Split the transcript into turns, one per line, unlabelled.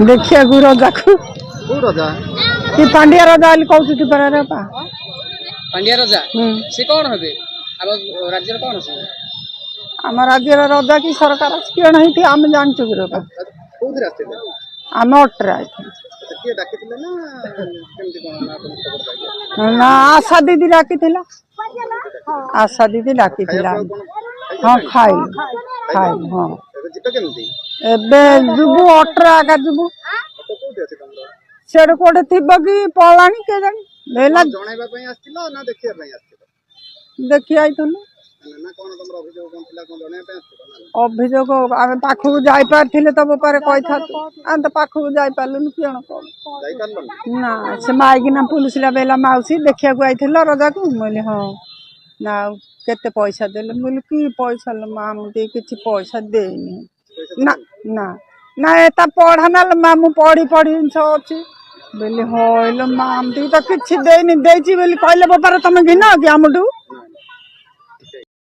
देखिया रजा को पांडिया रजा कहते
पांडिया रजा से कौन हे राज्य कौन
आम राज्य रजा की सरकार किए नहीं आम जानचु आम अट्रे ना आशा दीदी डाकी आशा दीदी डाकी हाँ खाई खाई हाँ जुबू अट्रे आगा जुबू से कौटे थी कि पला के देखी आई अभियोग आम पाखक जापारे तब कही था आम तो पाखक जापारूँ किण ना से माइकिना पुलिस बेला मौसी देखा आई रजा को मुझे हाँ ना केते पैसा देले बोले कि पैसा माँ मुझे किसी पैसा देनी ना ना ना एता पढ़ा ना माँ मु पढ़ी पढ़ी जिन अच्छी बोले हाँ माँ तो किसी देनी कहले बेपार तुम घिन कि आमठू